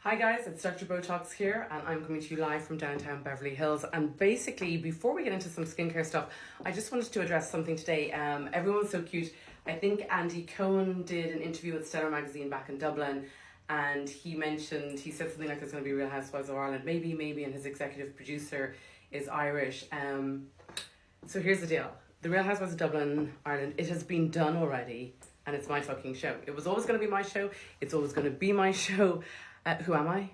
Hi guys, it's Dr. Botox here and I'm coming to you live from downtown Beverly Hills. And basically, before we get into some skincare stuff, I just wanted to address something today. Everyone's so cute. I think Andy Cohen did an interview with Stellar magazine back in Dublin, and he said something like there's going to be Real Housewives of Ireland, maybe, and his executive producer is Irish. So here's the deal. The Real Housewives of Dublin, Ireland, it has been done already and it's my fucking show. It was always going to be my show. It's always going to be my show. Who am I?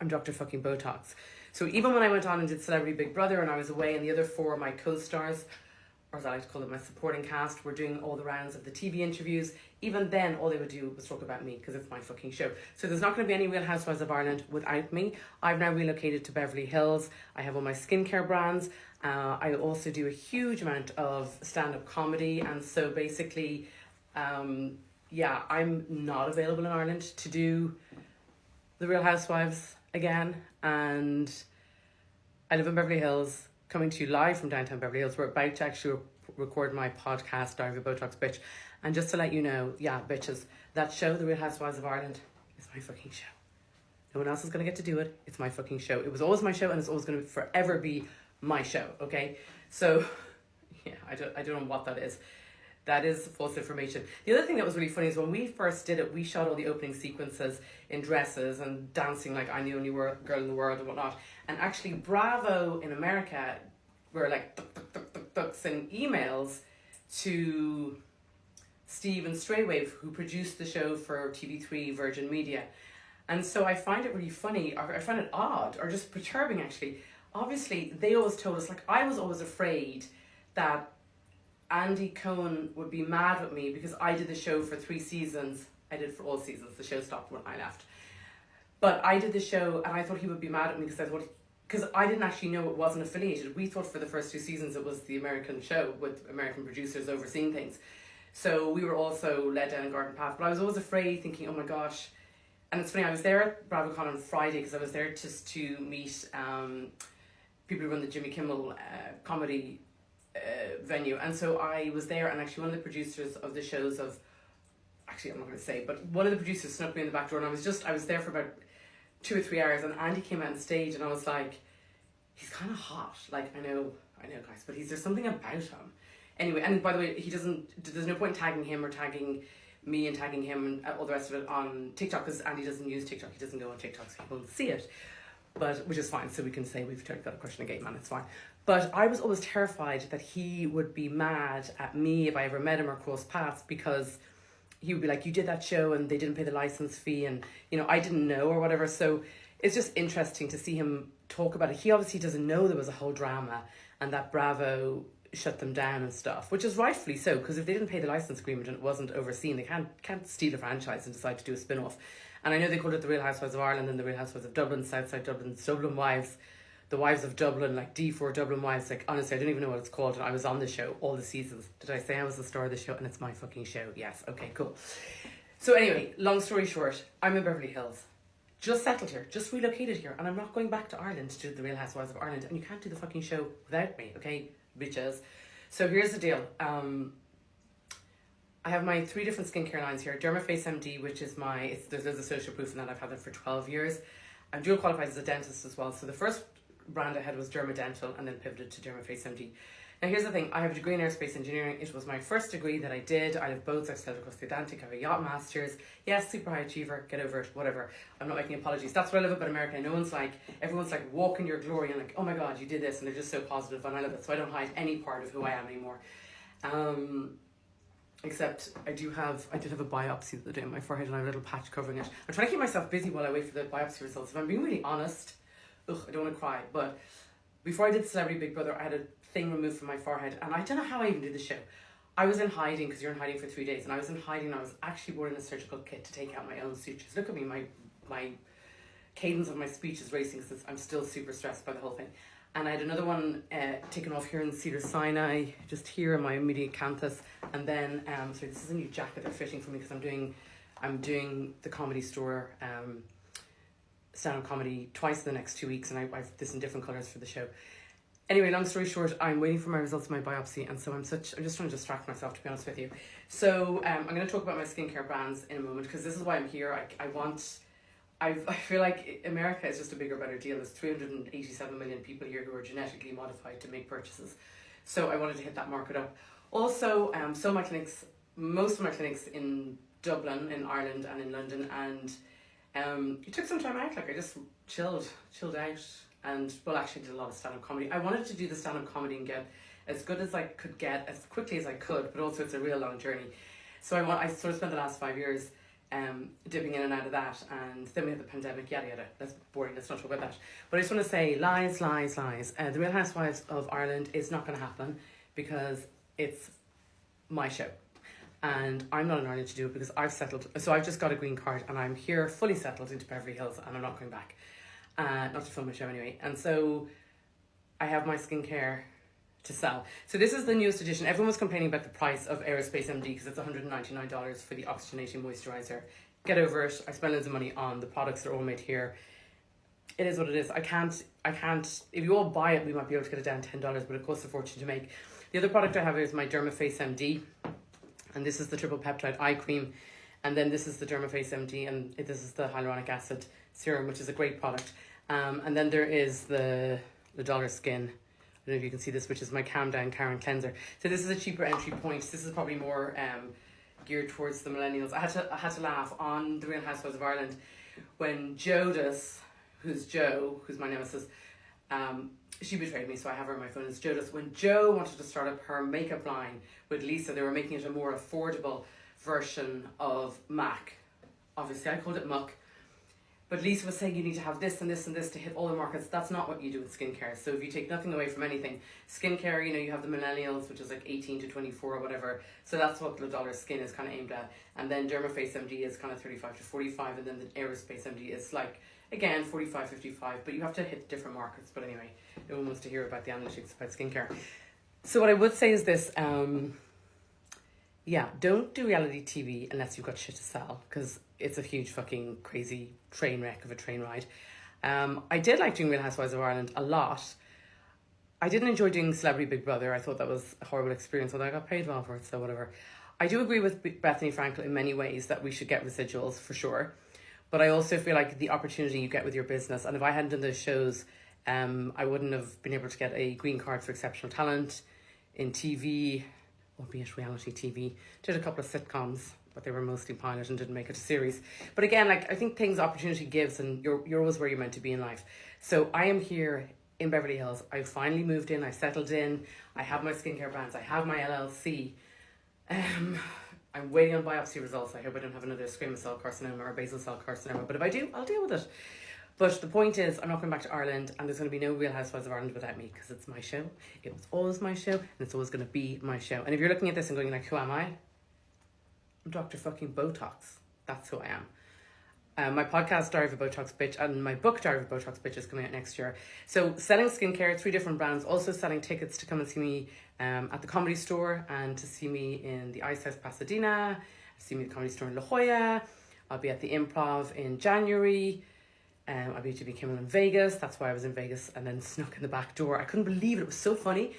I'm Dr. fucking Botox. So even when I went on and did Celebrity Big Brother and I was away and the other four of my co-stars, or as I like to call them, my supporting cast, were doing all the rounds of the TV interviews, even then all they would do was talk about me because it's my fucking show. So there's not going to be any Real Housewives of Ireland without me. I've now relocated to Beverly Hills. I have all my skincare brands. I also do a huge amount of stand-up comedy, and so basically, I'm not available in Ireland to do The Real Housewives again, and I live in Beverly Hills, coming to you live from downtown Beverly Hills. We're about to actually record my podcast, Diary of a Botox Bitch. And just to let you know, yeah, bitches, that show, The Real Housewives of Ireland, is my fucking show. No one else is going to get to do it. It's my fucking show. It was always my show and it's always going to forever be my show, okay? So, yeah, I don't know what that is. That is false information. The other thing that was really funny is when we first did it, we shot all the opening sequences in dresses and dancing like I'm the only girl in the world and whatnot. And actually, Bravo in America were like sending emails to Steve and Straywave, who produced the show for TV3 Virgin Media. And so I find it really funny, or I find it odd, or just perturbing actually. Obviously, they always told us, like I was always afraid that Andy Cohen would be mad with me because I did the show for 3 seasons. I did for all seasons. The show stopped when I left. But I did the show and I thought he would be mad at me because I didn't actually know it wasn't affiliated. We thought for the first 2 seasons it was the American show with American producers overseeing things. So we were also led down a garden path. But I was always afraid, thinking, oh my gosh. And it's funny, I was there at BravoCon on Friday because I was there just to meet people who run the Jimmy Kimmel comedy venue, and so I was there, and actually one of the producers of the shows of, actually I'm not going to say, but one of the producers snuck me in the back door, and I was there for about 2 or 3 hours, and Andy came out on stage, and I was like, he's kind of hot, like I know guys, but there's something about him. Anyway, and by the way, there's no point tagging him or tagging me and tagging him and all the rest of it on TikTok, because Andy doesn't use TikTok, he doesn't go on TikTok, so he won't see it. But which is fine, so we can say we've got a crush on a gay man, it's fine. But I was always terrified that he would be mad at me if I ever met him or crossed paths, because he would be like, you did that show and they didn't pay the license fee and, you know, I didn't know or whatever. So it's just interesting to see him talk about it. He obviously doesn't know there was a whole drama and that Bravo shut them down and stuff, which is rightfully so, because if they didn't pay the license agreement and it wasn't overseen, they can't steal a franchise and decide to do a spin-off. And I know they called it the Real Housewives of Ireland and the Real Housewives of Dublin, Southside Dublin, Dublin Wives, the Wives of Dublin, like D4 Dublin Wives. Like, honestly, I don't even know what it's called. And I was on the show all the seasons. Did I say I was the star of the show? And it's my fucking show. Yes. Okay, cool. So anyway, long story short, I'm in Beverly Hills. Just settled here. Just relocated here. And I'm not going back to Ireland to do the Real Housewives of Ireland. And you can't do the fucking show without me. Okay, bitches. So here's the deal. I have my 3 different skincare lines here. Dermaface MD, which is there's a social proof in that. I've had it for 12 years. I'm dual qualified as a dentist as well. So the first brand I had was Dermadental and then pivoted to Dermaface MD. Now here's the thing, I have a degree in aerospace engineering. It was my first degree that I did. I have both, I've studied across the Atlantic, I have a yacht master's. Yes, super high achiever, get over it, whatever. I'm not making apologies. That's what I love about America. Everyone's like, walk in your glory and like, oh my God, you did this, and they're just so positive, and I love it. So I don't hide any part of who I am anymore. Except I did have a biopsy the other day on my forehead and I have a little patch covering it. I'm trying to keep myself busy while I wait for the biopsy results. If I'm being really honest, I don't want to cry, but before I did Celebrity Big Brother, I had a thing removed from my forehead, and I don't know how I even did the show. I was in hiding, because you're in hiding for 3 days, and I was in hiding, and I was actually brought in a surgical kit to take out my own sutures. Look at me, my cadence of my speech is racing because I'm still super stressed by the whole thing. And I had another one taken off here in Cedar Sinai, just here in my immediate canthus. And then, sorry, this is a new jacket they're fitting for me because I'm doing the Comedy Store stand-up comedy twice in the next 2 weeks, and I've this in different colours for the show. Anyway, long story short, I'm waiting for my results of my biopsy, and so I'm just trying to distract myself, to be honest with you. So I'm going to talk about my skincare brands in a moment, because this is why I'm here. I feel like America is just a bigger, better deal. There's 387 million people here who are genetically modified to make purchases. So I wanted to hit that market up. Also, so my clinics, most of my clinics in Dublin, in Ireland and in London, and it took some time out. Like I just chilled out, and well, actually did a lot of stand-up comedy. I wanted to do the stand-up comedy and get as good as I could get, as quickly as I could, but also it's a real long journey. So I sort of spent the last 5 years dipping in and out of that, and then we had the pandemic, yada yada. That's boring, let's not talk about that. But I just want to say, lies. The Real Housewives of Ireland is not going to happen because it's my show. And I'm not in Ireland to do it because I've settled. So I've just got a green card and I'm here fully settled into Beverly Hills and I'm not going back. Not to film my show anyway. And so I have my skincare to sell. So this is the newest edition. Everyone was complaining about the price of Aerospace MD because it's $199 for the oxygenating moisturizer. Get over it. I spend loads of money on the products that are all made here. It is what it is. I can't, if you all buy it, we might be able to get it down $10, but it costs a fortune to make. The other product I have is my Dermaface MD. And this is the triple peptide eye cream. And then this is the Dermaface MD. And this is the hyaluronic acid serum, which is a great product. And then there is the Dollar Skin. I don't know if you can see this, which is my Calm Down Karen Cleanser. So this is a cheaper entry point. This is probably more geared towards the millennials. I had to laugh on The Real Housewives of Ireland when Jodis, who's my nemesis, she betrayed me, so I have her on my phone as Jodis. When Jo wanted to start up her makeup line with Lisa, they were making it a more affordable version of MAC. Obviously, I called it Muck. But Lisa was saying you need to have this and this and this to hit all the markets. That's not what you do with skincare. So if you take nothing away from anything, skincare, you have the millennials, which is like 18 to 24 or whatever. So that's what the Dollar Skin is kind of aimed at. And then Dermaface MD is kind of 35 to 45. And then the Aerospace MD is like, again, 45, 55. But you have to hit different markets. But anyway, no one wants to hear about the analytics about skincare. So what I would say is this. Don't do reality TV unless you've got shit to sell, because it's a huge fucking crazy train wreck of a train ride. I did like doing Real Housewives of Ireland a lot. I didn't enjoy doing Celebrity Big Brother. I thought that was a horrible experience, although I got paid well for it, so whatever. I do agree with Bethany Frankel in many ways that we should get residuals for sure. But I also feel like the opportunity you get with your business, and if I hadn't done those shows, I wouldn't have been able to get a green card for exceptional talent in TV, albeit reality TV. Did a couple of sitcoms, but they were mostly pilot and didn't make it a series. But again, I think things opportunity gives, and you're always where you're meant to be in life. So I am here in Beverly Hills. I finally moved in. I settled in. I have my skincare brands. I have my LLC. I'm waiting on biopsy results. I hope I don't have another squamous cell carcinoma or basal cell carcinoma. But if I do, I'll deal with it. But the point is, I'm not going back to Ireland, and there's going to be no Real Housewives of Ireland without me, because it's my show. It was always my show, and it's always going to be my show. And if you're looking at this and going like, who am I? I'm Dr. fucking Botox. That's who I am. My podcast, Diary of a Botox Bitch, and my book, Diary of a Botox Bitch, is coming out next year. So selling skincare, 3 different brands, also selling tickets to come and see me at the Comedy Store, and to see me in the Ice House Pasadena, see me at the Comedy Store in La Jolla. I'll be at the Improv in January. I'll be at Jimmy Kimmel in Vegas. That's why I was in Vegas and then snuck in the back door. I couldn't believe it. It was so funny.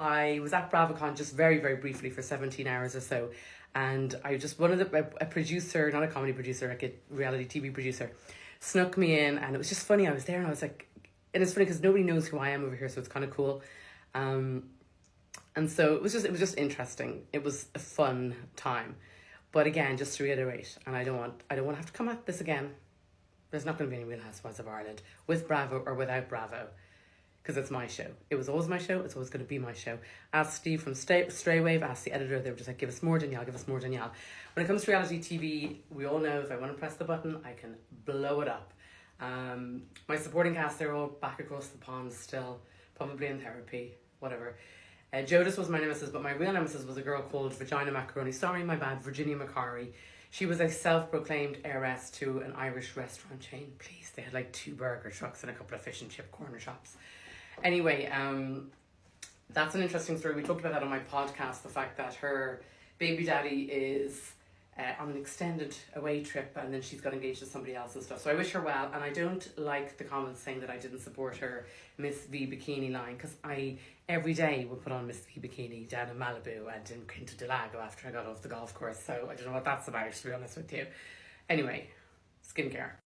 I was at BravoCon just very, very briefly for 17 hours or so. And I just, a producer, not a comedy producer, like a reality TV producer, snuck me in. And it was just funny. I was there and I was like, and it's funny because nobody knows who I am over here. So it's kind of cool. And so it was just interesting. It was a fun time. But again, just to reiterate, and I don't want to have to come at this again. There's not going to be any Real Housewives of Ireland with Bravo or without Bravo, because it's my show. It was always my show. It's always going to be my show. Ask Steve from Straywave, ask the editor. They were just like, give us more, Danielle, give us more, Danielle. When it comes to reality TV, we all know if I want to press the button, I can blow it up. My supporting cast, they're all back across the pond still, probably in therapy, whatever. Jodis was my nemesis, but my real nemesis was a girl called Vagina Macaroni. Sorry, my bad, Virginia McCarry. She was a self-proclaimed heiress to an Irish restaurant chain. Please, they had like 2 burger trucks and a couple of fish and chip corner shops. Anyway, that's an interesting story. We talked about that on my podcast, the fact that her baby daddy is on an extended away trip and then she's got engaged to somebody else and stuff. So I wish her well, and I don't like the comments saying that I didn't support her Miss V bikini line, because I every day would put on Miss V bikini down in Malibu and in Quinta del Lago after I got off the golf course. So I don't know what that's about, to be honest with you. Anyway, skincare.